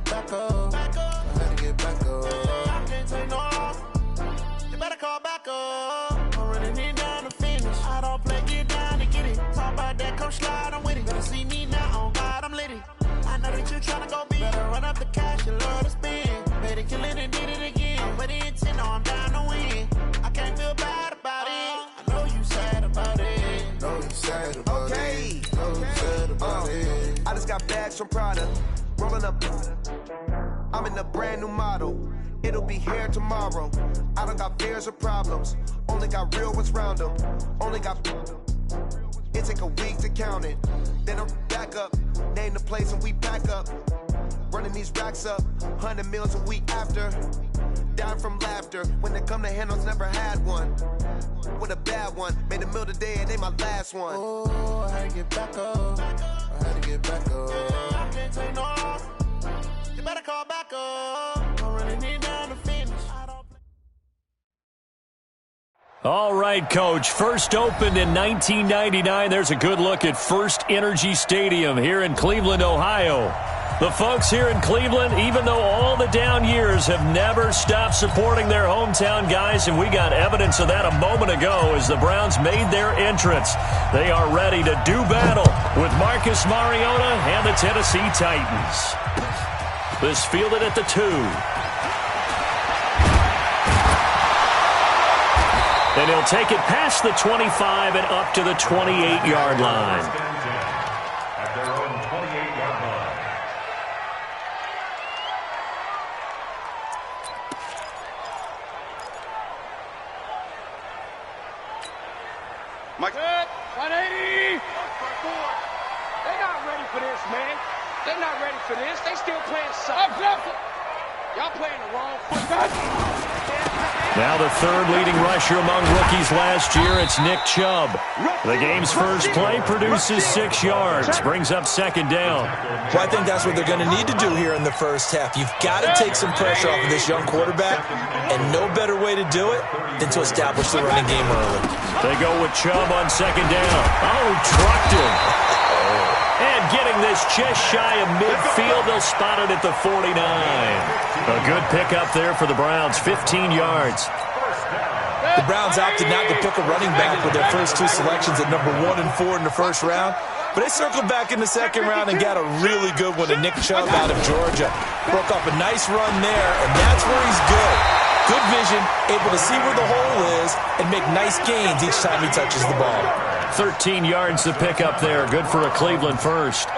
get back up. I had to get back up. I can't take no loss. You better call back up. I'm running it down to finish. I don't play, get down to get it. Talk about that, come slide, I'm with it. Better see me now, on God, I'm litty. I know that you tryna go big. Better run up the cash, you love to spend. Better kill it and did it again. But the intent, no, I'm down to win. I can't feel bad about it. I know you sad about it. Know you sad about it. Know you sad about it. I just got bags from Prada. Rolling up. I'm in a brand new model. It'll be here tomorrow. I don't got fears or problems. Only got real ones round them. Only got. It take a week to count it. Then I'm back up. Name the place and we back up. Running these racks up. 100 meals a week after. Down from laughter. When they come to handles, never had one. With a bad one. Made a meal today and they my last one. Oh, I had to get back up. I had to get back up. I can't take no loss. You better call back up. I'm running it down to finish. All right, Coach. First opened in 1999. There's a good look at First Energy Stadium here in Cleveland, Ohio. The folks here in Cleveland, even though all the down years, have never stopped supporting their hometown guys, and we got evidence of that a moment ago as the Browns made their entrance. They are ready to do battle with Marcus Mariota and the Tennessee Titans. This fielded at the 2. And he'll take it past the 25 and up to the 28-yard line. At their own 28-yard line. Mike. 180. They're not ready for this, man. They're not ready for this. They still playing soccer. Y'all playing the wrong foot. Now the third leading rusher among rookies last year, it's Nick Chubb. The game's first play produces 6 yards, brings up second down. Well, I think that's what they're going to need to do here in the first half. You've got to take some pressure off of this young quarterback, and no better way to do it than to establish the running game early. They go with Chubb on second down. Oh, trucked him. And getting this just shy of midfield, they'll spot it at the 49. A good pickup there for the Browns, 15 yards. The Browns opted not to pick a running back with their first 2 selections at number 1 and 4 in the first round. But they circled back in the second round and got a really good one to Nick Chubb out of Georgia. Broke off a nice run there, and that's where he's good. Good vision, able to see where the hole is, and make nice gains each time he touches the ball. 13 yards to pick up there. Good for a Cleveland first.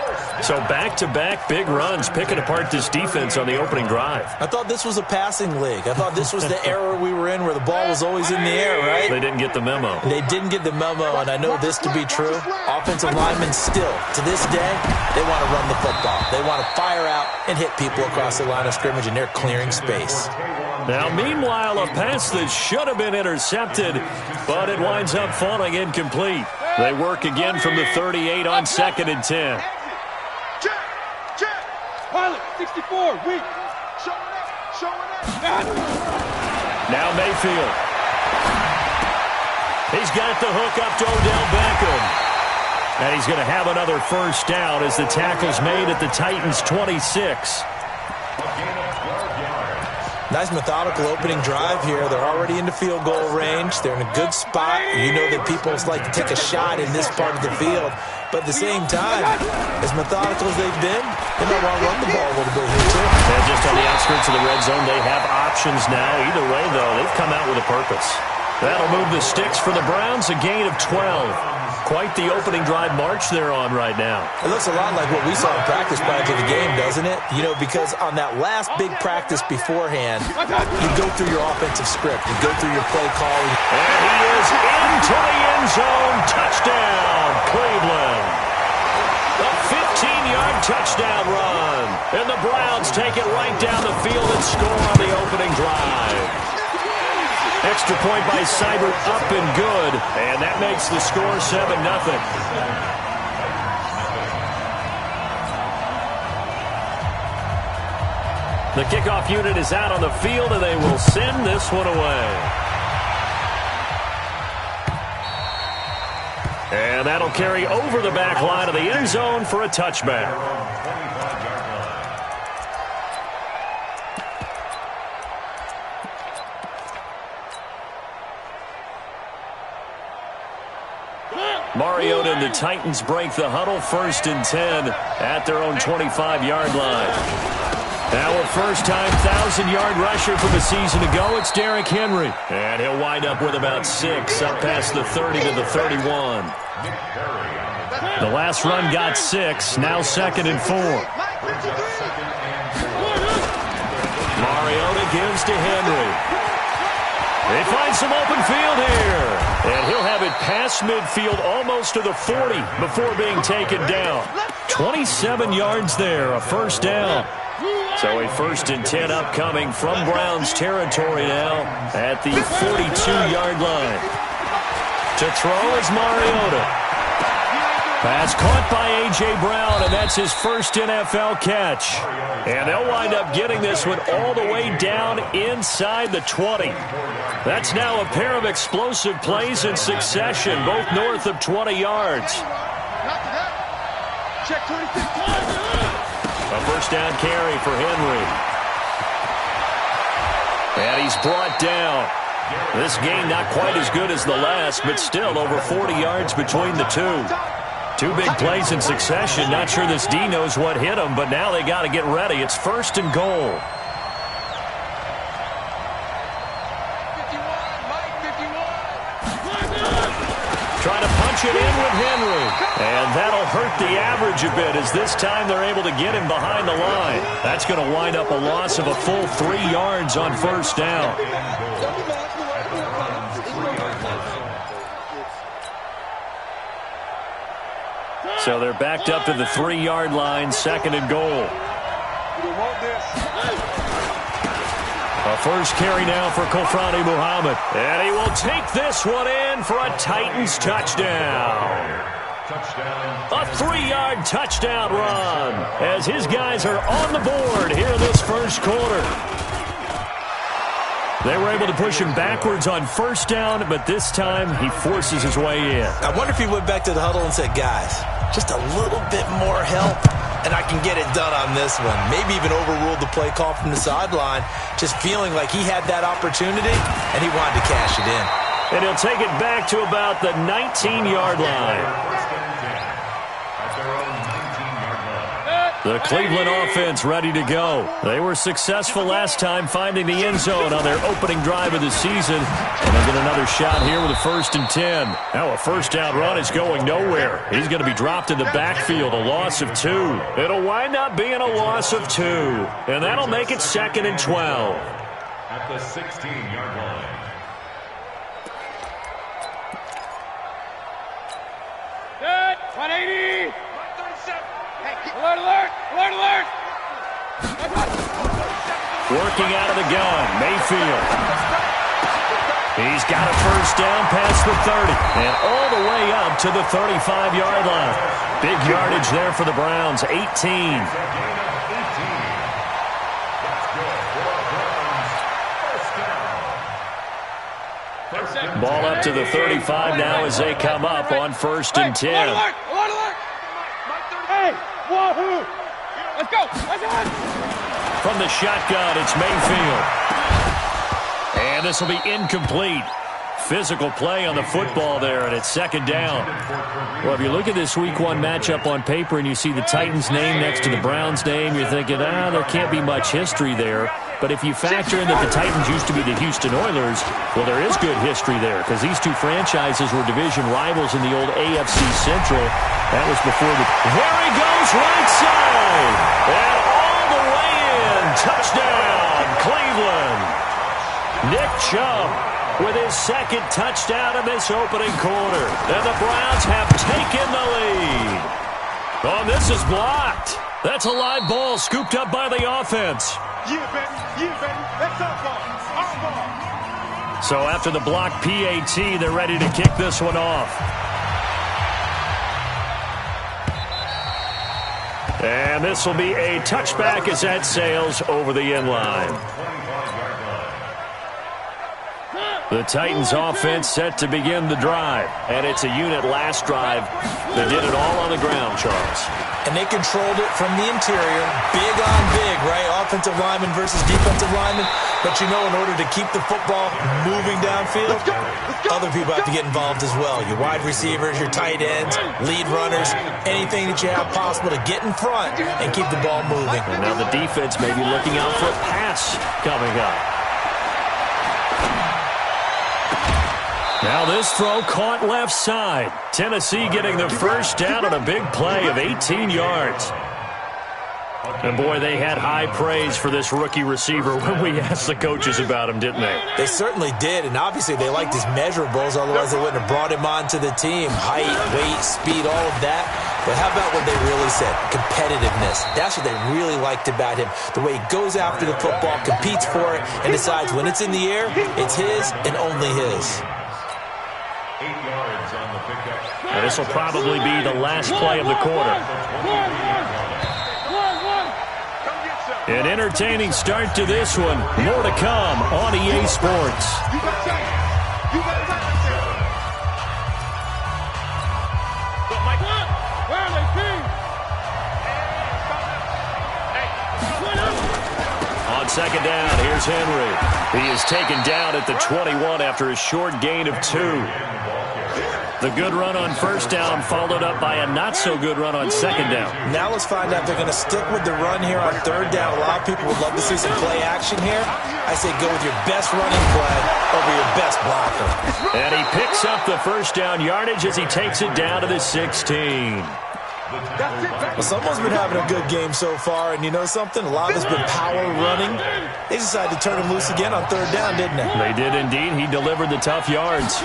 So back-to-back big runs, picking apart this defense on the opening drive. I thought this was a passing league. I thought this was the era we were in where the ball was always in the air, right? They didn't get the memo. They didn't get the memo, and I know this to be true. Offensive linemen still, to this day, they want to run the football. They want to fire out and hit people across the line of scrimmage, and they're clearing space. Now, meanwhile, a pass that should have been intercepted, but it winds up falling incomplete. They work again from the 38 on 2nd and 10. Pilot, 64, weak. Now Mayfield. He's got the hook up to Odell Beckham. And he's going to have another first down as the tackle's made at the Titans' 26. Nice methodical opening drive here. They're already into field goal range. They're in a good spot. You know that people like to take a shot in this part of the field. But at the same time, as methodical as they've been, they might want to run the ball a little bit here, too. And just on the outskirts of the red zone, they have options now. Either way, though, they've come out with a purpose. That'll move the sticks for the Browns, a gain of 12. Quite the opening drive march they're on right now. It looks a lot like what we saw in practice prior to the game, doesn't it? You know, because on that last big practice beforehand, you go through your offensive script. You go through your play calling. And he is into the end zone. Touchdown, Cleveland. A 15-yard touchdown run. And the Browns take it right down the field and score on the opening drive. Extra point by Seibert, up and good. And that makes the score 7-0. The kickoff unit is out on the field, and they will send this one away. And that'll carry over the back line of the end zone for a touchback. Mariota and the Titans break the huddle, 1st and 10 at their own 25-yard line. Our first-time 1,000-yard rusher from a season ago, it's Derrick Henry. And he'll wind up with about 6 up past the 30 to the 31. The last run got 6, now 2nd and 4. Mariota gives to Henry. They find some open field here. And he'll have it past midfield almost to the 40 before being taken down. 27 yards there, a first down. So a 1st and 10 upcoming from Browns territory now at the 42-yard line. To throw is Mariota. Pass caught by A.J. Brown, and that's his first NFL catch. And they'll wind up getting this one all the way down inside the 20. That's now a pair of explosive plays in succession, both north of 20 yards. A first down carry for Henry. And he's brought down. This game not quite as good as the last, but still over 40 yards between the two. 2 big plays in succession. Not sure this D knows what hit him, but now they got to get ready. It's 1st and goal. 51. Trying to punch it in with Henry. And that'll hurt the average a bit as this time they're able to get him behind the line. That's going to wind up a loss of a full 3 yards on first down. So they're backed up to the 3-yard line, 2nd and goal. A first carry now for Kofrani Muhammad. And he will take this one in for a Titans touchdown. A 3-yard touchdown run as his guys are on the board here in this first quarter. They were able to push him backwards on first down, but this time he forces his way in. I wonder if he went back to the huddle and said, guys, just a little bit more help, and I can get it done on this one. Maybe even overruled the play call from the sideline, just feeling like he had that opportunity, and he wanted to cash it in. And he'll take it back to about the 19-yard line. The Cleveland offense ready to go. They were successful last time finding the end zone on their opening drive of the season. And they get another shot here with a 1st and 10. Now a first down run is going nowhere. He's going to be dropped in the backfield, a loss of 2. It'll wind up being a loss of 2. And that'll make it 2nd and 12. At the 16-yard line. Good. 180. 137. Alert, alert, alert, alert. Working out of the gun, Mayfield. He's got a first down past the 30 and all the way up to the 35-yard line. Big yardage there for the Browns, 18. Ball up to the 35 now as they come up on 1st and 10. Alert, alert, alert. Hey, wahoo. Let's go. Let's go. From the shotgun, it's Mayfield. And this will be incomplete. Physical play on the football there, and it's 2nd down. Well, if you look at this Week 1 matchup on paper and you see the Titans name next to the Browns name, you're thinking, there can't be much history there. But if you factor in that the Titans used to be the Houston Oilers, well, there is good history there because these two franchises were division rivals in the old AFC Central. That was before the... There he goes, right side! And all the way in. Touchdown, Cleveland. Nick Chubb with his 2nd touchdown in this opening quarter. And the Browns have taken the lead. Oh, this is blocked. That's a live ball scooped up by the offense. Yeah, baby. That's our ball. Our ball. So after the block PAT, they're ready to kick this one off. And this will be a touchback as that sails over the end line. The Titans offense set to begin the drive. And it's a unit last drive that did it all on the ground, Charles. And they controlled it from the interior. Big on big, right? Offensive lineman versus defensive lineman. But you know, in order to keep the football moving downfield, other people have to get involved as well. Your wide receivers, your tight ends, lead runners, anything that you have possible to get in front and keep the ball moving. And now the defense may be looking out for a pass coming up. Now this throw caught left side. Tennessee getting the first down on a big play of 18 yards. And boy, they had high praise for this rookie receiver when we asked the coaches about him, didn't they? They certainly did, and obviously they liked his measurables, otherwise they wouldn't have brought him onto the team. Height, weight, speed, all of that. But how about what they really said? Competitiveness. That's what they really liked about him. The way he goes after the football, competes for it, and decides when it's in the air, it's his and only his. 8 yards on the pickup. And this will probably be the last play of the quarter. An entertaining start to this one. More to come on EA Sports. On second down, here's Henry. He is taken down at the 21 after a short gain of 2. The good run on first down followed up by a not-so-good run on second down. Now let's find out if they're going to stick with the run here on third down. A lot of people would love to see some play action here. I say go with your best running play over your best blocker. And he picks up the first down yardage as he takes it down to the 16. Well, someone's been having a good game so far, and you know something? A lot of it's been power running. They decided to turn him loose again on third down, didn't they? They did indeed. He delivered the tough yards.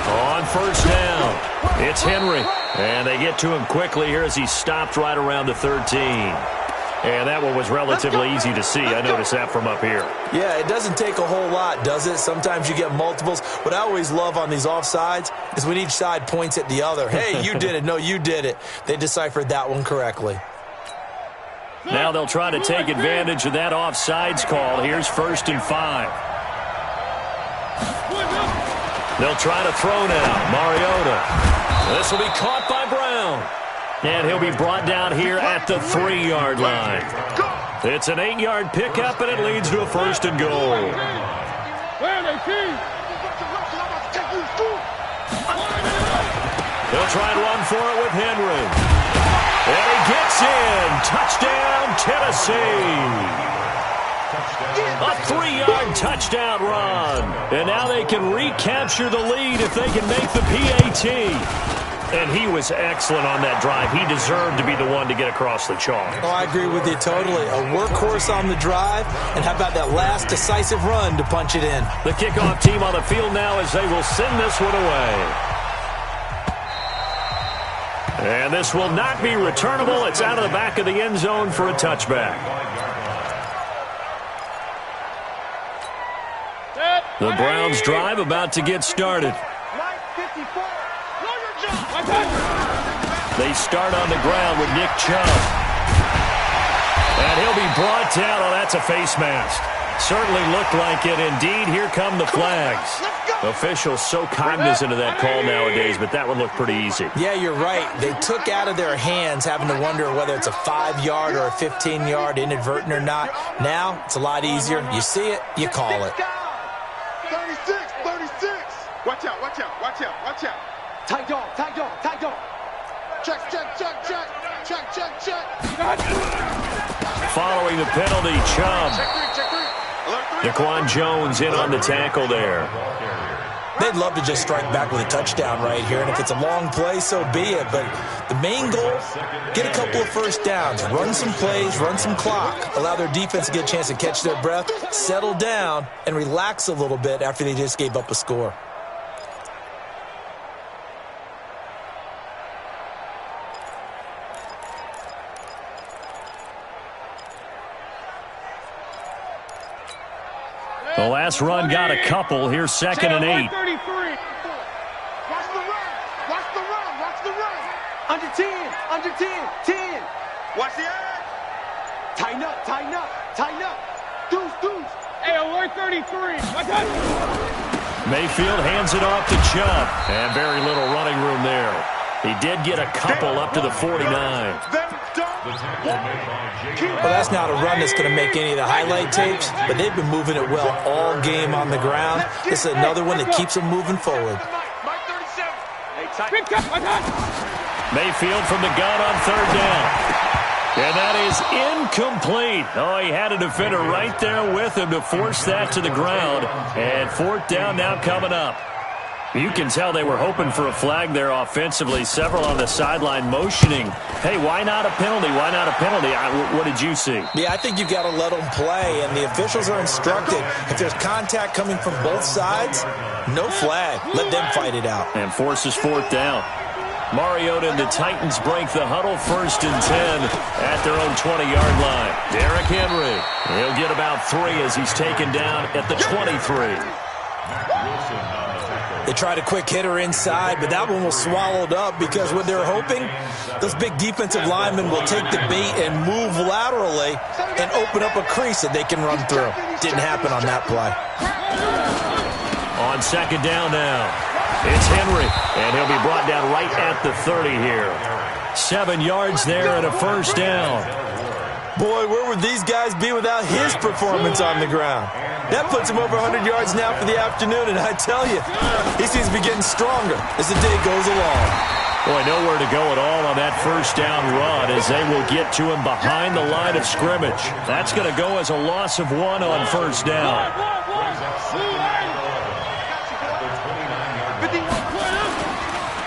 On first down, it's Henry. And they get to him quickly here as he stopped right around the 13. And that one was relatively easy to see. I noticed that from up here. Yeah, it doesn't take a whole lot, does it? Sometimes you get multiples. What I always love on these offsides is when each side points at the other. Hey, you did it. No, you did it. They deciphered that one correctly. Now they'll try to take advantage of that offsides call. Here's 1st and 5. They'll try to throw now. Mariota. This will be caught by Brown. And he'll be brought down here at the 3-yard line. It's an 8-yard pickup, and it leads to a 1st and goal. He'll try and run for it with Henry. And he gets in. Touchdown, Tennessee. A 3-yard touchdown run. And now they can recapture the lead if they can make the PAT. And he was excellent on that drive. He deserved to be the one to get across the chalk. Oh, I agree with you totally. A workhorse on the drive. And how about that last decisive run to punch it in? The kickoff team on the field now as they will send this one away. And this will not be returnable. It's out of the back of the end zone for a touchback. The Browns' drive about to get started. They start on the ground with Nick Chubb. And he'll be brought down. Oh, that's a face mask. Certainly looked like it. Indeed, here come the flags. Officials so cognizant of that call nowadays, but that would look pretty easy. Yeah, you're right. They took out of their hands having to wonder whether it's a 5-yard or a 15-yard inadvertent or not. Now, it's a lot easier. You see it, you call it. 36. Watch out, watch out, watch out, watch out. Tight dog. Check. Following the penalty, Chubb. Check three. Daquan Jones in on the tackle there. They'd love to just strike back with a touchdown right here, and if it's a long play, so be it. But the main goal, get a couple of first downs, run some plays, run some clock, allow their defense to get a chance to catch their breath, settle down, and relax a little bit after they just gave up a score. The last run got a couple. Here's 2nd and 8. Watch the run. Under 10. 10. Watch the eye. Tighten up. Hey, alert 33. Mayfield hands it off to Chubb, and very little running room there. He did get a couple up to the 49. Well, that's not a run that's going to make any of the highlight tapes, but they've been moving it well all game on the ground. This is another one that keeps them moving forward. Mayfield from the gun on third down. And that is incomplete. Oh, he had a defender right there with him to force that to the ground. And fourth down now coming up. You can tell they were hoping for a flag there offensively. Several on the sideline motioning. Hey, why not a penalty? Why not a penalty? What did you see? Yeah, I think you've got to let them play, and the officials are instructed. If there's contact coming from both sides, no flag. Let them fight it out. And forces fourth down. Mariota and the Titans break the huddle, 1st and 10 at their own 20-yard line. Derrick Henry, he'll get about 3 as he's taken down at the 23. They tried a quick hitter inside, but that one was swallowed up because what they're hoping, those big defensive linemen will take the bait and move laterally and open up a crease that they can run through. Didn't happen on that play. On second down now, it's Henry, and he'll be brought down right at the 30 here. 7 yards there and a first down. Boy, where would these guys be without his performance on the ground? That puts him over 100 yards now for the afternoon, and I tell you, he seems to be getting stronger as the day goes along. Boy, nowhere to go at all on that first down run as they will get to him behind the line of scrimmage. That's going to go as a loss of 1 on first down.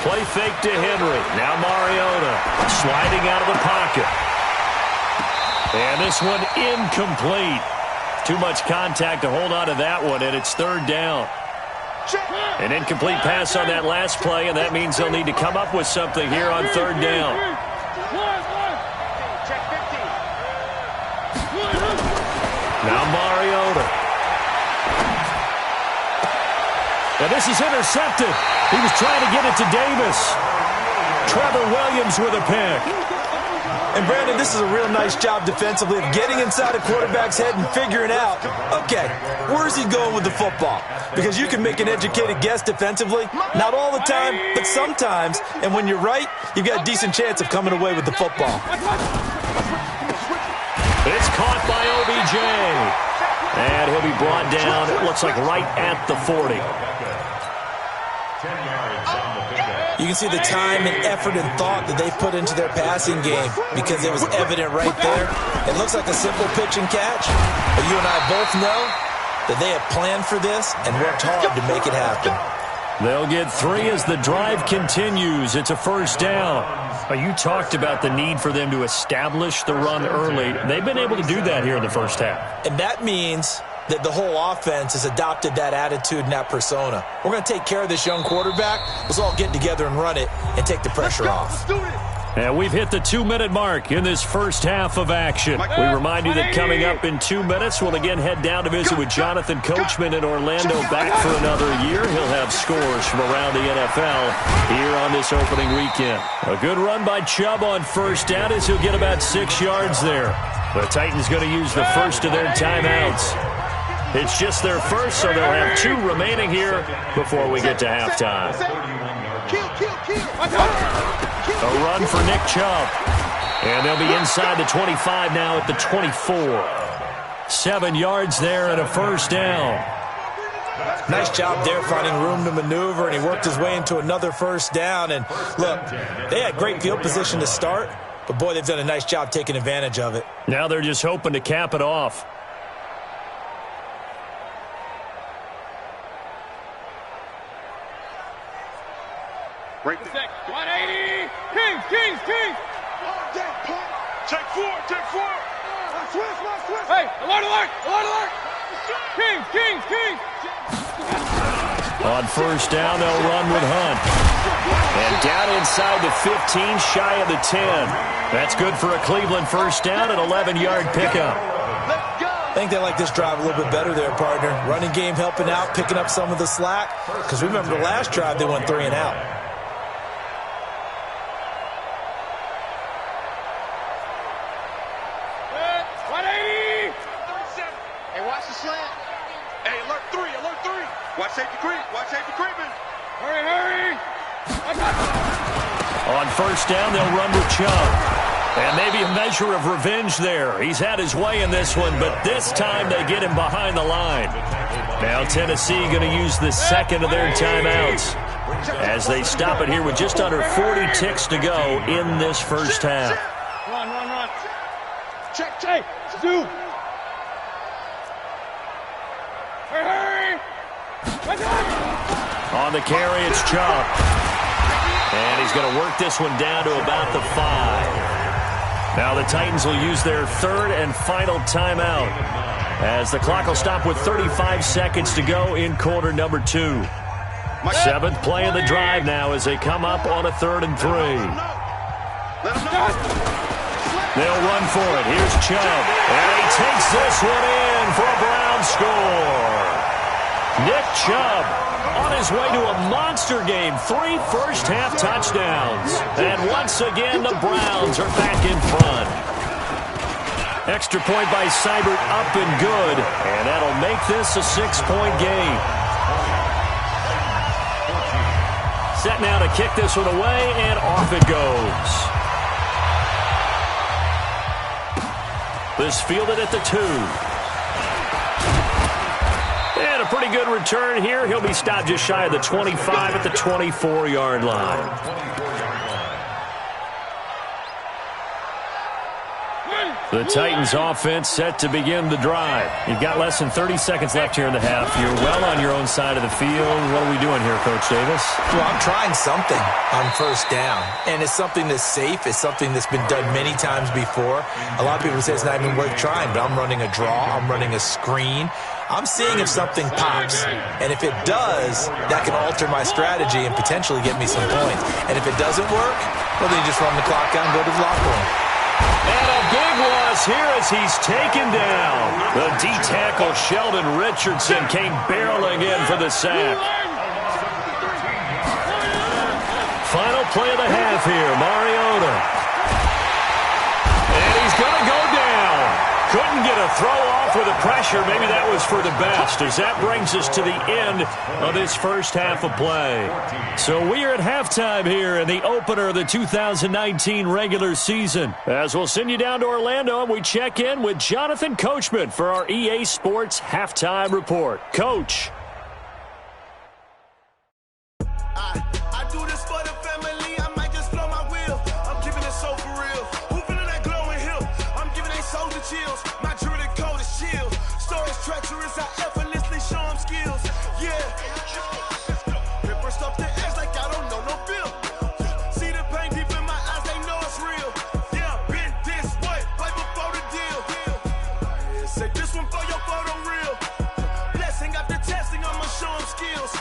Play fake to Henry. Now Mariota sliding out of the pocket. And this one incomplete. Too much contact to hold on to that one, and it's third down. An incomplete pass on that last play, and that means they'll need to come up with something here on third down. Now Mariota. And this is intercepted. He was trying to get it to Davis. Trevor Williams with a pick. And, Brandon, this is a real nice job defensively of getting inside a quarterback's head and figuring out, okay, where's he going with the football? Because you can make an educated guess defensively, not all the time, but sometimes. And when you're right, you've got a decent chance of coming away with the football. It's caught by OBJ. And he'll be brought down, it looks like right at the 40. You can see the time and effort and thought that they put into their passing game because it was evident right there. It looks like a simple pitch and catch, but you and I both know that they have planned for this and worked hard to make it happen. They'll get 3 as the drive continues. It's a first down. You talked about the need for them to establish the run early. They've been able to do that here in the first half. And that means that the whole offense has adopted that attitude and that persona. We're going to take care of this young quarterback. Let's all get together and run it and take the pressure off. And we've hit the 2-minute mark in this first half of action. We remind you that coming up in 2 minutes, we'll again head down to visit with Jonathan Coachman in Orlando, back for another year. He'll have scores from around the NFL here on this opening weekend. A good run by Chubb on first down as he'll get about 6 yards there. The Titans going to use the first of their timeouts. It's just their first, so they'll have 2 remaining here before we get to halftime. A run for Nick Chubb. And they'll be inside the 25 now at the 24. 7 yards there and a first down. Nice job there finding room to maneuver, and he worked his way into another first down. And look, they had great field position to start, but boy, they've done a nice job taking advantage of it. Now they're just hoping to cap it off. Break the 180. Kings. Take 4. Hey, alert. Kings. On first down, they'll run with Hunt. And down inside the 15, shy of the 10. That's good for a Cleveland first down, an 11-yard pickup. I think they like this drive a little bit better there, partner. Running game helping out, picking up some of the slack. Because remember the last drive, they went 3 and out. slant. Hey, alert 3, alert 3. Watch safety creep, watch safety creeping. Hurry, hurry. On first down, they'll run with Chubb. And maybe a measure of revenge there. He's had his way in this one, but this time they get him behind the line. Now Tennessee going to use the second of their timeouts as they stop it here with just under 40 ticks to go in this first half. Run, run, run. Check, check. Zoom. Hurry, hurry. On the carry, it's Chubb. And he's going to work this one down to about the 5. Now the Titans will use their third and final timeout as the clock will stop with 35 seconds to go in quarter number 2. Seventh play of the drive now as they come up on a 3rd and 3. They'll run for it. Here's Chubb. And he takes this one in for a Brown score. Nick Chubb on his way to a monster game. 3 first-half touchdowns. And once again, the Browns are back in front. Extra point by Seibert up and good. And that'll make this a 6-point game. Set now to kick this one away, and off it goes. This fielded at the 2. And a pretty good return here. He'll be stopped just shy of the 25 at the 24-yard line. The Titans offense set to begin the drive. You've got less than 30 seconds left here in the half. You're well on your own side of the field. What are we doing here, Coach Davis? Well, I'm trying something on first down, and it's something that's safe. It's something that's been done many times before. A lot of people say it's not even worth trying, but I'm running a draw. I'm running a screen. I'm seeing if something pops, and if it does, that can alter my strategy and potentially get me some points. And if it doesn't work, well, then you just run the clock out and go to the locker room. And a big loss here as he's taken down. The D-tackle Sheldon Richardson came barreling in for the sack. Final play of the half here, Mariota. And he's going to go down. Couldn't get a throw off with the pressure. Maybe that was for the best, as that brings us to the end of this first half of play. So we are at halftime here in the opener of the 2019 regular season. As we'll send you down to Orlando, and we check in with Jonathan Coachman for our EA Sports Halftime Report. Coach. I do this for the family. I might just blow my wheel. I'm keeping it so for real. Who feeling that glowing hill? I'm giving they soldier chills. My jewelry code is chill. Stories treacherous. I effortlessly show them skills. Yeah. Paper stuff the edge like I don't know no feel. See the pain deep in my eyes. They know it's real. Yeah, been this way before the deal. Say this one for your photo real. Blessing after testing. I'ma show them skills.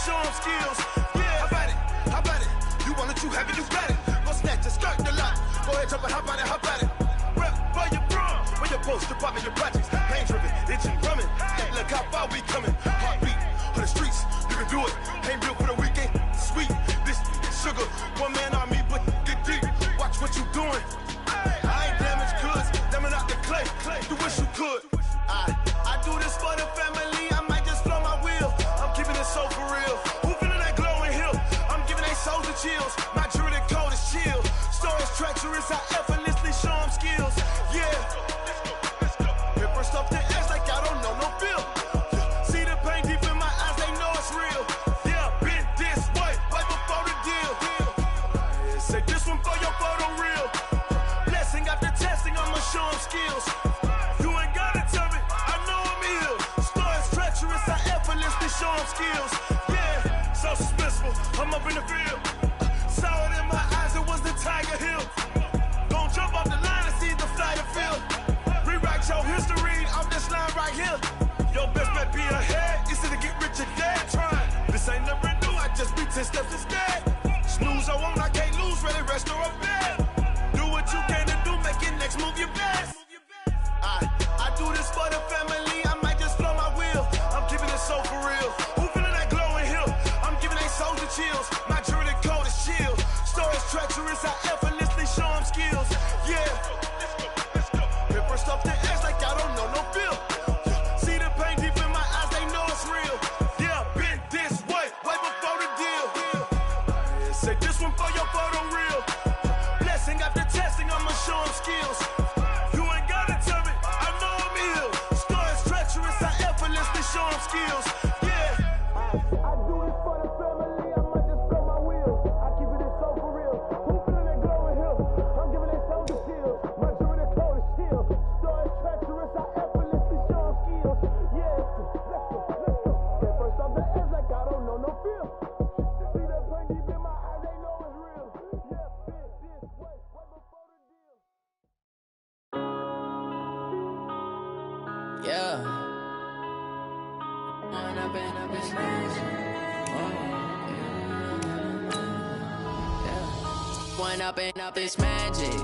Show them skills. Yeah, how about it? You want it, you have it, you got it. Go snatch it, skirt the lot. Go ahead, jump it, how about it? Rep for your prom, where your post, department, your projects. Pain driven, itching, drumming. Hey, look how far we coming. Heartbeat on the streets, you can do it. Ain't built for the weekend. Sweet, this sugar, one man army, but get deep. Watch what you doing. I ain't damaged goods, damn out the clay. You wish you could. I do this for the family. I might just blow my wheel. I'm keeping it so for real. Who feeling that glowing hill? I'm giving they soldier chills. My jewelry code is chill. Stories treacherous. I effortlessly show them skills. Yeah. Paper stuff the edge like I don't know no feel. See the pain deep in my eyes. They know it's real. Yeah, been this way before the deal. Say this one for your photo real. Blessing after testing. I'ma show them skills. You ain't gotta tell me. I know I'm ill. Stories treacherous. I effortlessly show them skills. Yeah, so suspenseful. I'm up in the field. Saw it in my eyes. It was the Tiger Hill. Gon' jump off the line and see the flight of field. Rewrite your history off this line right here. Your best bet be ahead. It's to get rich or dead trying. This ain't never new. I just be 10 steps instead. Snooze or won't. I can't lose. Ready, rest or a bed. Do what you can to do. Make it next move your best. I do this for the family. I might just blow my wheel. I'm keeping it so for real. Who feeling that glowing hill? I'm giving they soldier chills. My jewelry code is chill. Stories treacherous. I effortlessly show them skills. Yeah. Yeah. When I've been up this When up this magic.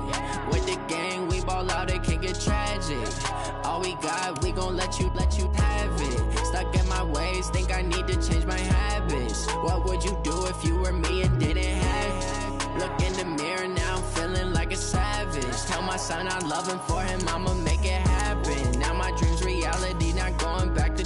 With the gang, we ball out, it can get tragic. All we got, we gon' let you have it. Stuck in my ways, think I need to change my habits. What would you do if you were me and didn't have it? Look in the mirror, now I'm feeling like a savage. Tell my son I love him, for him I'ma make it happen. Now my dream's reality, not going back to.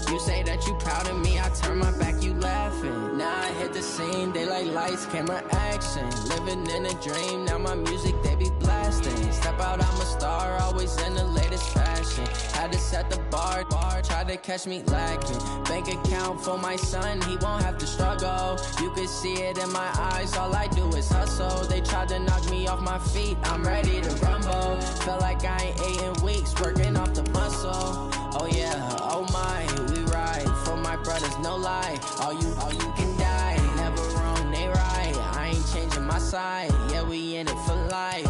You say that you proud of me, I turn my back, you laughing. Now I hit the scene, they like lights, camera, action. Living in a dream, now my music, they be blasting. Step out, I'm a star, always in the latest fashion. Had to set the bar, try to catch me lacking. Bank account for my son, he won't have to struggle. You can see it in my eyes, all I do is hustle. They tried to knock me off my feet, I'm ready to rumble. Felt like I ain't ate in weeks, working off the muscle. Oh yeah, oh my, we ride for my brothers, no lie. All you can die, never wrong, they right. I ain't changing my side, yeah, we in it for life.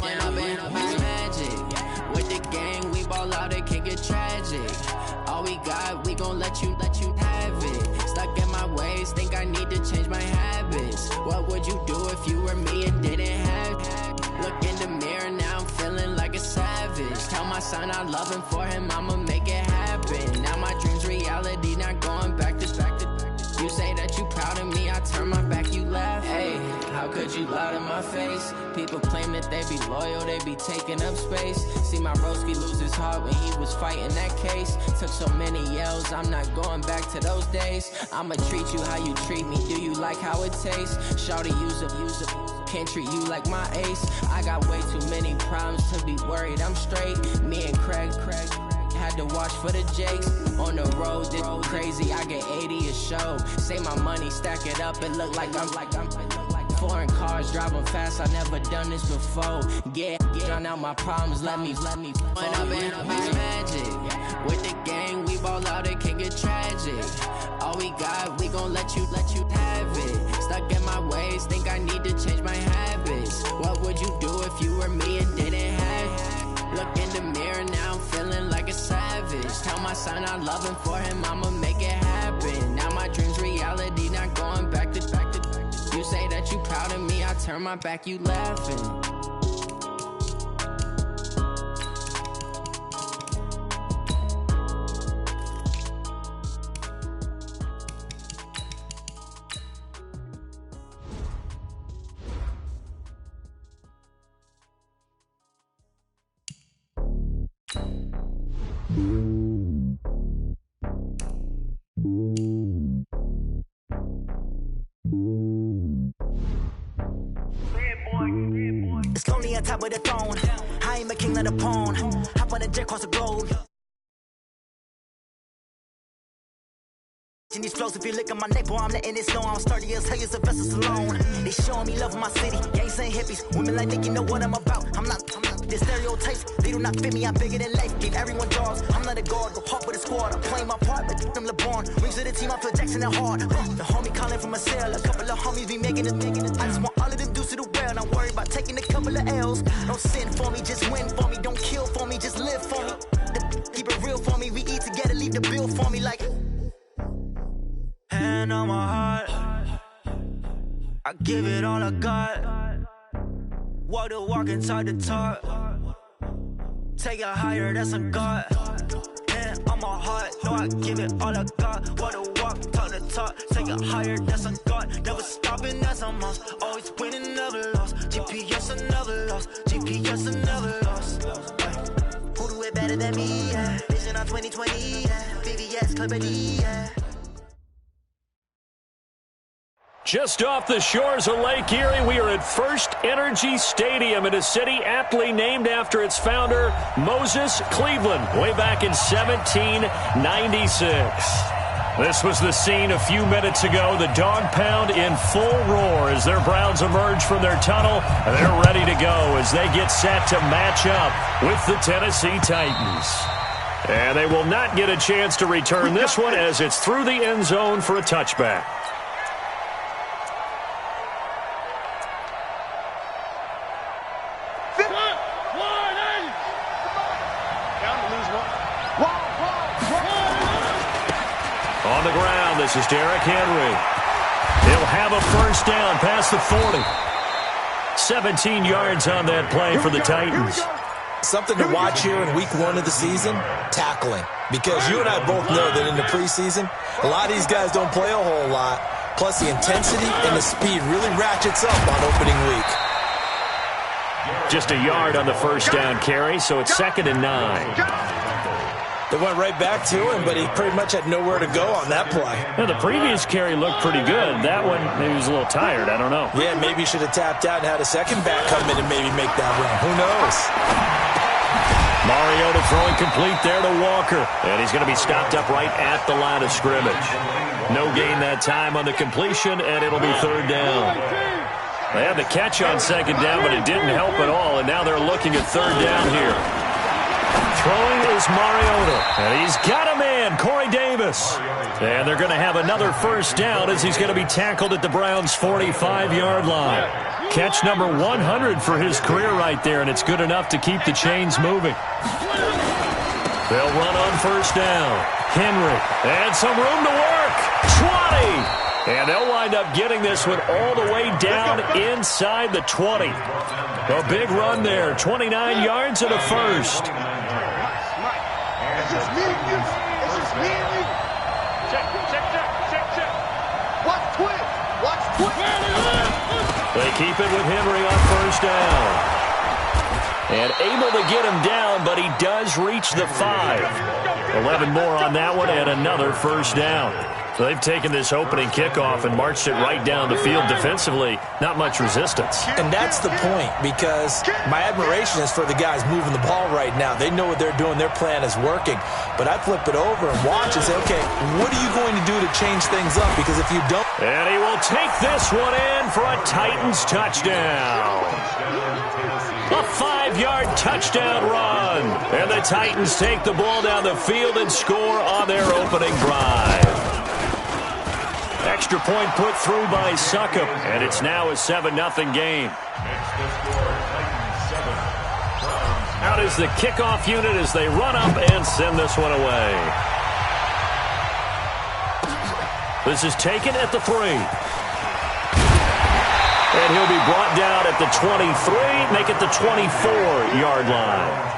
When I've been up is magic. With the gang, we ball out, it can get tragic. All we got, we gon' let you have it. Stuck in my ways, think I need to change my habits. What would you do if you were me and didn't have it? Look in the mirror, now I'm feeling like a savage. Tell my son I love him, for him I'ma make it happen. Now my dream's reality, not going back to. You say that you proud of me, I turn my back, you laugh. Hey, how could you lie to my face? People claim that they be loyal, they be taking up space. See my broski lose his heart when he was fighting that case. Took so many yells, I'm not going back to those days. I'ma treat you how you treat me, do you like how it tastes? Shawty, use up, can't treat you like my ace. I got way too many problems to be worried, I'm straight. Me and Craig had to watch for the Jakes. On the road, this crazy, I get 80 a show. Say my money, stack it up, it look like I'm foreign cars, driving fast, I never done this before. Get drown out my problems, let me When I've been up is magic. With the gang, we ball out, it can get tragic. All we got, we gon' let you have it. Stuck in my ways, think I need to change my habits. What would you do if you were me and didn't have it? Look in the mirror, now I'm feeling like a savage. Tell my son I love him, for him I'ma make it happen. Now my dream's reality, not going back to. You say that you proud of me, I turn my back, you laughing. It's lonely on top of the throne. I am a king of the pawn. Hop on a jet across the globe. In these flows, if you look at my neck, boy, I'm letting it slow. I'm sturdy as hell, as a vessel alone. They showing me love in my city. Gangs and hippies, women like Nick, you know what I'm about. I'm not the stereotypes, they do not fit me. I'm bigger than life, give everyone jaws. I'm not a guard, go hard with a squad. I'm playing my part, but I'm LeBron. Rings to the team, I feel Jackson and hard. The homie calling from a cell, a couple of homies be making it. I just want all of them dudes to the well. Don't worry about taking a couple of L's. Don't sin for me, just win for me. Don't kill for me, just live for me. Keep it real for me, we eat together, leave the bill for me like. Hand on my heart, I give it all I got. Walk the walk inside the talk. Take it higher, that's a God. Hand on my heart, no, I give it all I got. Walk the walk, talk the talk. Take it higher, that's a God. Never stopping, that's a must. Always winning, never lost. GPS, I never lost. GPS, I never lost. Who do it better than me? Yeah. Vision on 2020, yeah. VVS, Clarity, yeah. Just off the shores of Lake Erie, we are at First Energy Stadium in a city aptly named after its founder, Moses Cleveland, way back in 1796. This was the scene a few minutes ago. The dog pound in full roar as their Browns emerge from their tunnel. They're ready to go as they get set to match up with the Tennessee Titans. And they will not get a chance to return this one as it's through the end zone for a touchback. On the ground, this is Derrick Henry. He'll have a first down past the 40. 17 yards on that play for the Titans. Something to watch here in week 1 of the season, tackling. Because you and I both know that in the preseason, a lot of these guys don't play a whole lot. Plus the intensity and the speed really ratchets up on opening week. Just a yard on the first down carry, so it's 2nd and 9. They went right back to him, but he pretty much had nowhere to go on that play. Now, the previous carry looked pretty good. That one, maybe he was a little tired. I don't know. Yeah, maybe he should have tapped out and had a second back come in and maybe make that run. Who knows? Mariota throwing complete there to Walker. And he's going to be stopped up right at the line of scrimmage. No gain that time on the completion, and it'll be 3rd down. They had the catch on 2nd down, but it didn't help at all, and now they're looking at 3rd down here. Throwing is Mariota, and he's got a man, Corey Davis. And they're going to have another first down as he's going to be tackled at the Browns' 45-yard line. Catch number 100 for his career right there, and it's good enough to keep the chains moving. They'll run on first down. Henry, and some room to work. 20. And they'll wind up getting this one all the way down inside the 20. A big run there, 29 yards and a first. It's just me and you. It's just me and you. Check. Watch twin. They keep it with Henry on first down. And able to get him down, but he does reach the 5. 11 more on that one and another first down. So they've taken this opening kickoff and marched it right down the field defensively. Not much resistance. And that's the point, because my admiration is for the guys moving the ball right now. They know what they're doing. Their plan is working. But I flip it over and watch and say, okay, what are you going to do to change things up? Because if you don't... And he will take this one in for a Titans touchdown. A 5-yard touchdown run. And the Titans take the ball down the field and score on their opening drive. Extra point put through by Succop, and it's now a 7-0 game. Out is the kickoff unit as they run up and send this one away. This is taken at the 3. And he'll be brought down at the 23, make it the 24-yard line.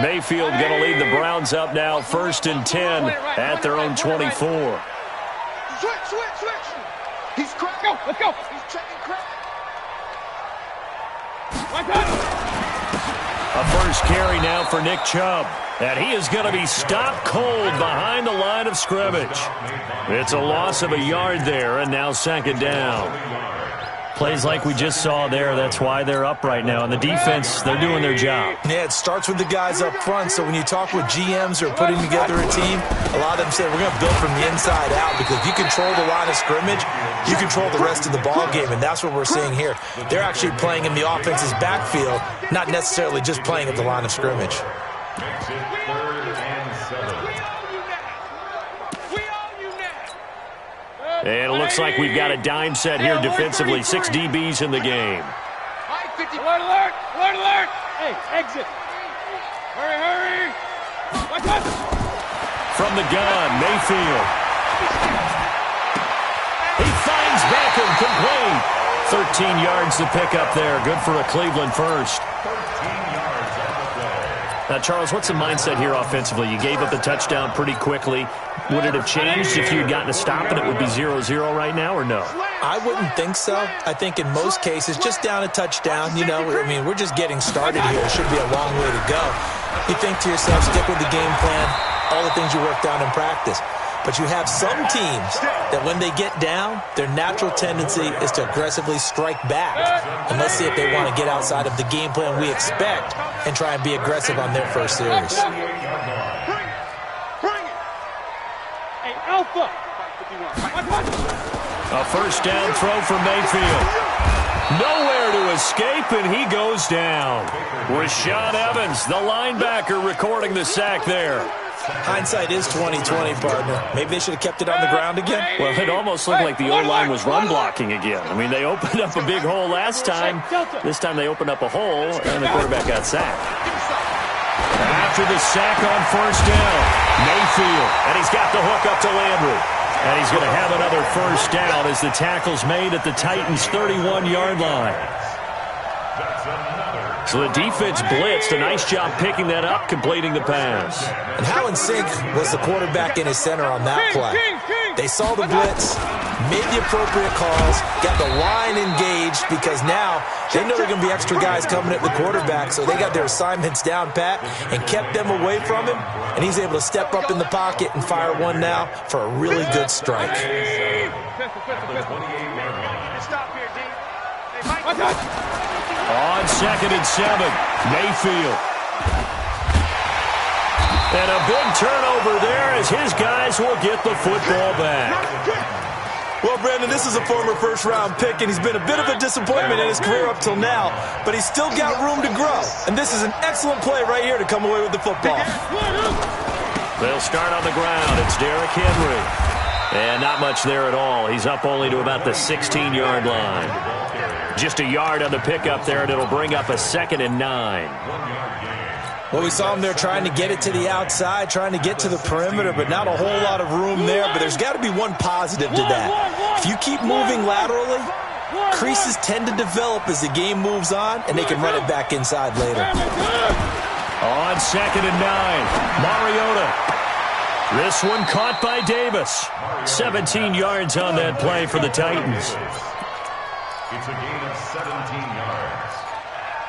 Mayfield going to lead the Browns up now, 1st and 10 at their own 24. Switch. He's cracking. Let's go. He's checking crack. A first carry now for Nick Chubb. And he is going to be stopped cold behind the line of scrimmage. It's a loss of a yard there, and now 2nd down. Plays like we just saw there, that's why they're up right now. And the defense, they're doing their job. Yeah, it starts with the guys up front. So when you talk with GMs who are putting together a team, a lot of them say, we're going to build from the inside out. Because if you control the line of scrimmage, you control the rest of the ball game. And that's what we're seeing here. They're actually playing in the offense's backfield, not necessarily just playing at the line of scrimmage. And it looks like we've got a dime set here defensively. 6 DBs in the game. Alert! Hey, exit. Hurry! From the gun, Mayfield. He finds Beckham complete. 13 yards to pick up there. Good for a Cleveland first. Now, Charles, what's the mindset here offensively? You gave up the touchdown pretty quickly. Would it have changed if you had gotten a stop and it would be 0-0 right now, or no? I wouldn't think so. I think in most cases, just down a touchdown, you know, I mean, we're just getting started here. It should be a long way to go. You think to yourself, stick with the game plan, all the things you worked on in practice. But you have some teams that when they get down, their natural tendency is to aggressively strike back. And let's see if they want to get outside of the game plan we expect and try and be aggressive on their first series. Bring it. Hey, Alpha. A first down throw for Mayfield. Nowhere to escape, and he goes down. Rashaan Evans, the linebacker, recording the sack there. Hindsight is 20/20, partner. Maybe they should have kept it on the ground again. Well, it almost looked like the O-line was run blocking again. I mean, they opened up a big hole last time. This time they opened up a hole, and the quarterback got sacked. After the sack on first down, Mayfield, and he's got the hook up to Landry. And he's going to have another first down as the tackle's made at the Titans' 31-yard line. So the defense blitzed. A nice job picking that up, completing the pass. And how in sync was the quarterback in his center on that play? They saw the blitz, made the appropriate calls, got the line engaged because now they know there are going to be extra guys coming at the quarterback, so they got their assignments down pat and kept them away from him, and he's able to step up in the pocket and fire one now for a really good strike. On 2nd and 7, Mayfield. And a big turnover there as his guys will get the football back. Well, Brandon, this is a former first-round pick, and he's been a bit of a disappointment in his career up till now, but he's still got room to grow. And this is an excellent play right here to come away with the football. They'll start on the ground. It's Derrick Henry. And not much there at all. He's up only to about the 16-yard line. Just a yard on the pickup there, and it'll bring up a 2nd and 9. Well, we saw him there trying to get it to the outside, trying to get to the perimeter, but not a whole lot of room there. But there's got to be one positive to that. If you keep moving laterally, creases tend to develop as the game moves on, and they can run it back inside later. On 2nd and 9, Mariota. This one caught by Davis. 17 yards on that play for the Titans. It's a gain of 17 yards.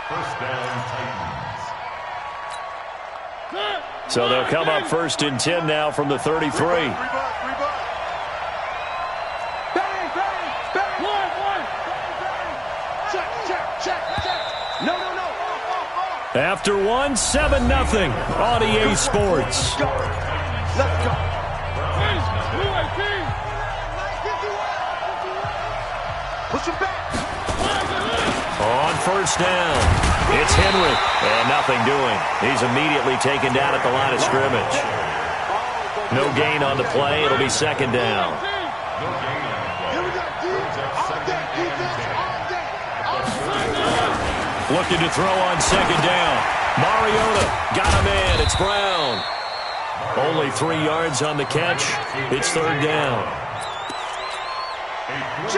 First down, Titans. So they'll come up 1st and 10 now from the 33. After one, 7-0 on EA Sports. Let's go. Push him back. On first down, it's Henry, and nothing doing. He's immediately taken down at the line of scrimmage. No gain on the play. It'll be 2nd down. Looking to throw on 2nd down. Mariota got a man. It's Brown. Only 3 yards on the catch. It's 3rd down.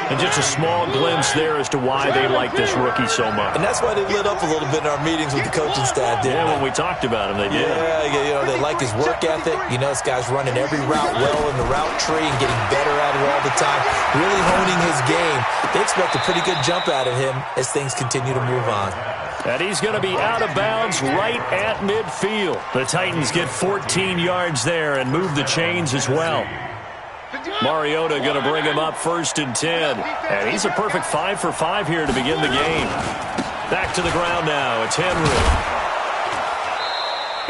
And just a small glimpse there as to why they like this rookie so much. And that's why they lit up a little bit in our meetings with the coaching staff, didn't they? When we talked about him, they did. Yeah, they like his work ethic. You know, this guy's running every route well in the route tree and getting better at it all the time, really honing his game. They expect a pretty good jump out of him as things continue to move on. And he's going to be out of bounds right at midfield. The Titans get 14 yards there and move the chains as well. Mariota going to bring him up 1st and 10. And he's a perfect 5 for 5 here to begin the game. Back to the ground now. It's Henry.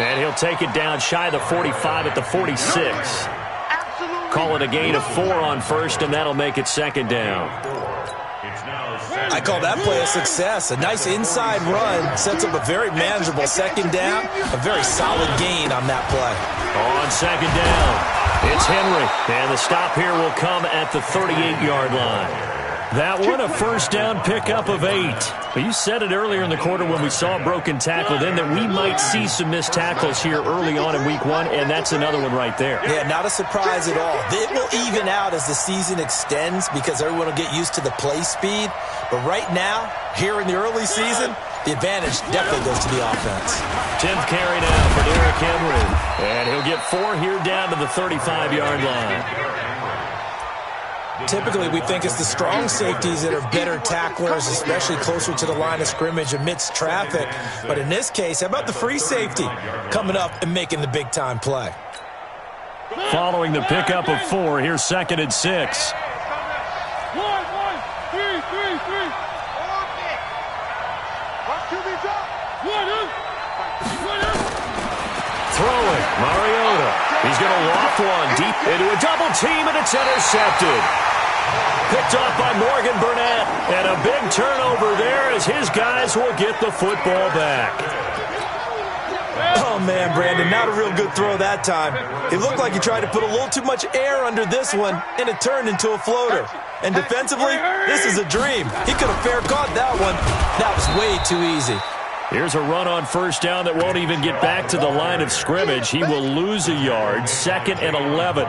And he'll take it down shy of the 45 at the 46. Call it a gain of 4 on first, and that'll make it 2nd down. I call that play a success. A nice inside run sets up a very manageable 2nd down. A very solid gain on that play. On 2nd down, it's Henry. And the stop here will come at the 38-yard line. That one a first down pickup of 8. But you said it earlier in the quarter when we saw a broken tackle then that we might see some missed tackles here early on in week 1, and that's another one right there. Yeah, not a surprise at all. It will even out as the season extends because everyone will get used to the play speed. But right now, here in the early season, the advantage definitely goes to the offense. 10th carry now for Derrick Henry. And he'll get 4 here down to the 35-yard line. Typically, we think it's the strong safeties that are better tacklers, especially closer to the line of scrimmage amidst traffic. But in this case, how about the free safety coming up and making the big-time play? Following the pickup of 4, here's 2nd and 6. Throwing, Mariota. He's going to loft one deep into a double team, and it's intercepted. picked off by Morgan Burnett. And a big turnover there as his guys will get the football back. Oh, man, Brandon, not a real good throw that time. It looked like he tried to put a little too much air under this one, and it turned into a floater. And defensively, this is a dream. He could have fair caught that one. That was way too easy. Here's a run on first down that won't even get back to the line of scrimmage. He will lose a yard, 2nd and 11.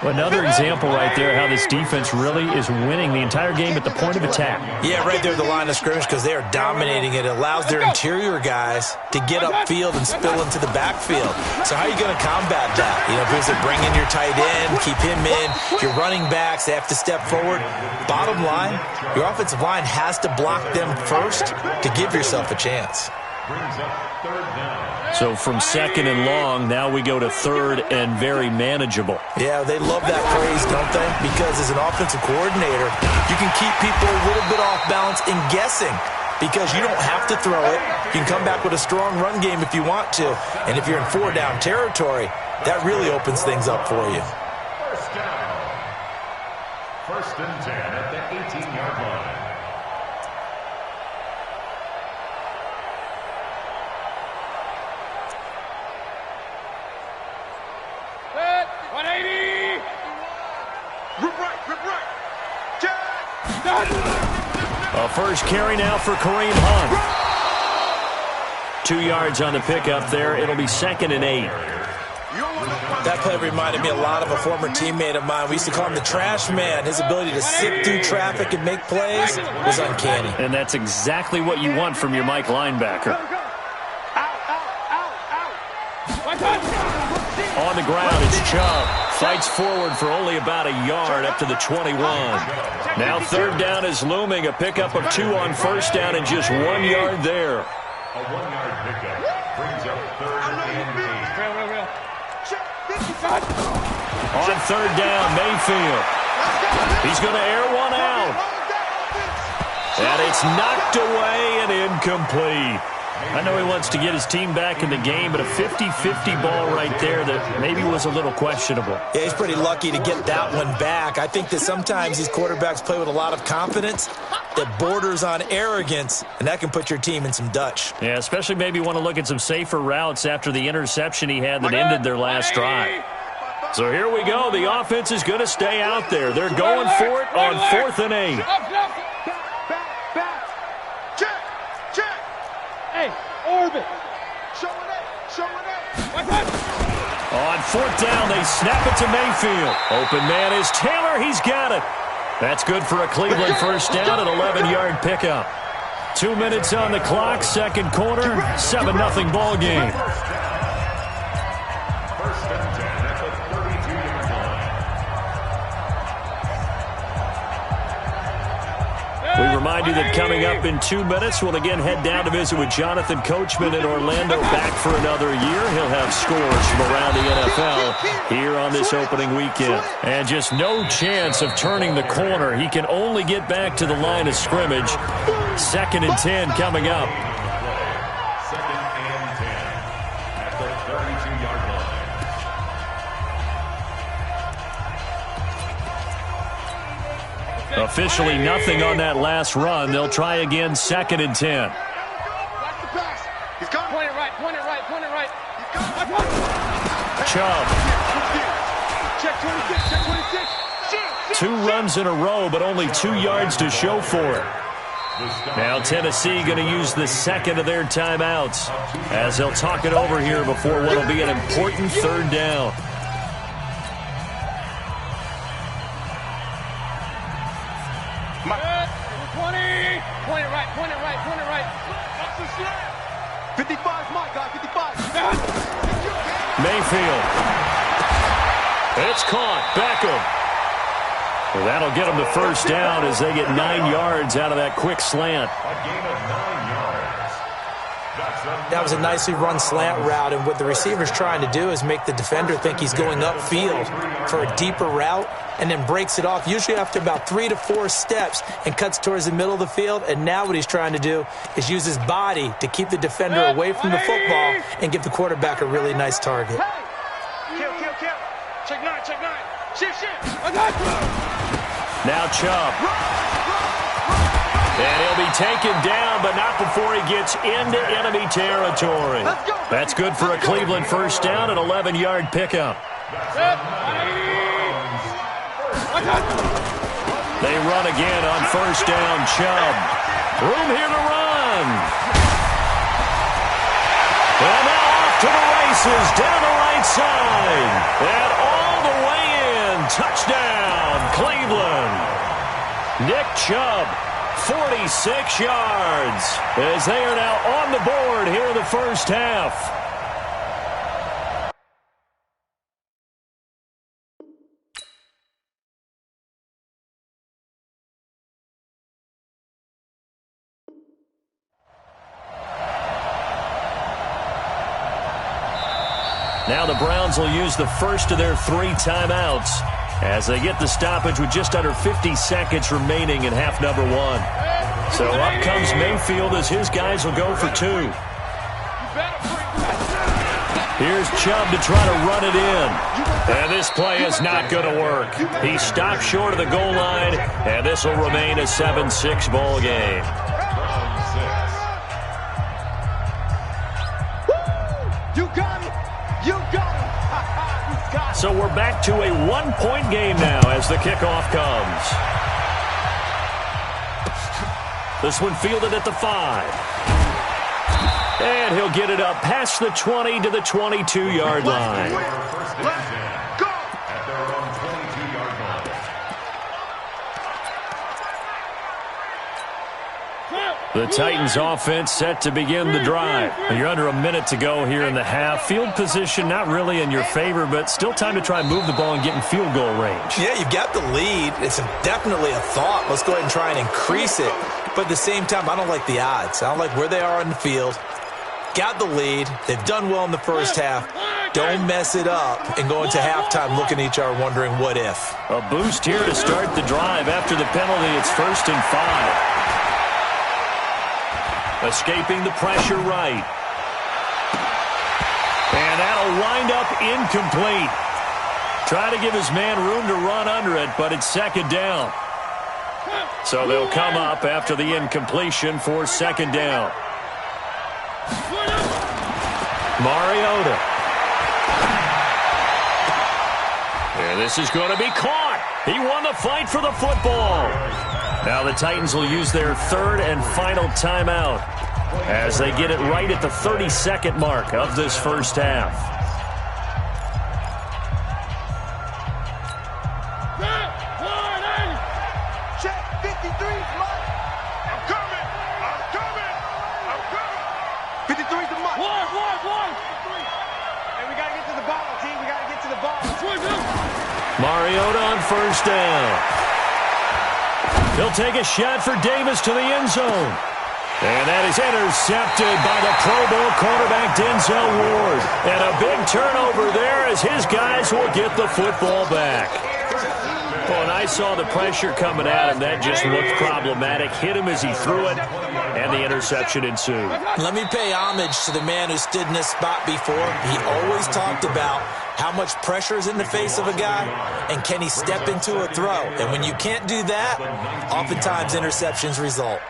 Another example right there how this defense really is winning the entire game at the point of attack. Yeah, right there at the line of scrimmage because they are dominating it. It allows their interior guys to get upfield and spill into the backfield. So how are you going to combat that? You know, because they bring in your tight end, keep him in. Your running backs, they have to step forward. Bottom line, your offensive line has to block them first to give yourself a chance. Brings up 3rd down. So from 2nd and long, now we go to 3rd and very manageable. Yeah, they love that phrase, don't they? Because as an offensive coordinator, you can keep people a little bit off balance and guessing because you don't have to throw it. You can come back with a strong run game if you want to. And if you're in 4-down territory, that really opens things up for you. 1st down. 1st and 10 at the 18-yard line. A first carry now for Kareem Hunt. 2 yards on the pickup there. It'll be 2nd and 8. That play reminded me a lot of a former teammate of mine. We used to call him the trash man. His ability to sift through traffic and make plays was uncanny. And that's exactly what you want from your Mike linebacker. On the ground, it's Chubb. Fights forward for only about a yard up to the 21. Now 3rd down is looming. A pickup of 2 on first down and just 1 yard there. A 1-yard pickup brings up 3rd and 8. On 3rd down, Mayfield. He's going to air one out. And it's knocked away and incomplete. I know he wants to get his team back in the game, but a 50-50 ball right there that maybe was a little questionable. Yeah, he's pretty lucky to get that one back. I think that sometimes these quarterbacks play with a lot of confidence that borders on arrogance, and that can put your team in some Dutch. Yeah, especially maybe want to look at some safer routes after the interception he had that ended their last drive. So here we go. The offense is going to stay out there. They're going for it on 4th and 8. Orbit. On 4th down, they snap it to Mayfield. Open man is Taylor. He's got it. That's good for a Cleveland first down, an 11-yard pickup. 2 minutes on the clock, 2nd quarter, 7-0 ball game. 1st and 10 at the 32-yard line. We remind you that coming up in 2 minutes, we'll again head down to visit with Jonathan Coachman in Orlando, back for another year. He'll have scores from around the NFL here on this opening weekend. And just no chance of turning the corner. He can only get back to the line of scrimmage. 2nd and 10 coming up. 2nd and 10 at the 32-yard line. Officially nothing on that last run. They'll try again, 2nd and 10. He's gone. Point it right. Chubb. Check 26. 2 runs in a row, but only 2 yards to show for it. Now Tennessee going to use the 2nd of their timeouts as they'll talk it over here before what will be an important 3rd down. Point it right. 55's my guy, 55. Mayfield. It's caught. Beckham. Well, that'll get them the first down as they get 9 yards out of that quick slant. A gain of 9 yards. That was a nicely run slant route, and what the receiver's trying to do is make the defender think he's going upfield for a deeper route and then breaks it off, usually after about 3 to 4 steps, and cuts towards the middle of the field. And now what he's trying to do is use his body to keep the defender away from the football and give the quarterback a really nice target. Kill. Check 9. Shift. now Chubb. And he'll be taken down, but not before he gets into enemy territory. That's good for a Cleveland first down, an 11-yard pickup. They run again on first down, Chubb. Room here to run. And now off to the races, down the right side. And all the way in. Touchdown, Cleveland. Nick Chubb, 46 yards, as they are now on the board here in the first half. Now the Browns will use the first of their 3 timeouts as they get the stoppage with just under 50 seconds remaining in half number 1. So up comes Mayfield as his guys will go for 2. Here's Chubb to try to run it in. And this play is not going to work. He stopped short of the goal line, and this will remain a 7-6 ball game. So we're back to a 1-point game now as the kickoff comes. This one fielded at the 5. And he'll get it up past the 20 to the 22-yard line. Go! At their own 22-yard line. The Titans offense set to begin the drive. You're under a minute to go here in the half. Field position not really in your favor, but still time to try and move the ball and get in field goal range. Yeah, you've got the lead. It's definitely a thought. Let's go ahead and try and increase it. But at the same time, I don't like the odds. I don't like where they are on the field. Got the lead. They've done well in the first half. Don't mess it up and go into halftime looking at each other wondering what if. A boost here to start the drive. After the penalty, it's 1st and 5. Escaping the pressure right. And that'll wind up incomplete. Try to give his man room to run under it, but it's 2nd down. So they'll come up after the incompletion for 2nd down. Mariota. And this is going to be caught. He won the fight for the football. Now the Titans will use their 3rd and final timeout as they get it right at the 32nd mark of this first half. Check 53, Mike. I'm coming. 53's the mark. One. Hey, we got to get to the ball, team. We got to get to the ball. Mariota on first down. He'll take a shot for Davis to the end zone. And that is intercepted by the Pro Bowl quarterback Denzel Ward. And a big turnover there as his guys will get the football back. Well, and I saw the pressure coming at him. That just looked problematic. Hit him as he threw it, and the interception ensued. Let me pay homage to the man who stood in this spot before. He always talked about how much pressure is in the face of a guy, and can he step into a throw? And when you can't do that, oftentimes interceptions result.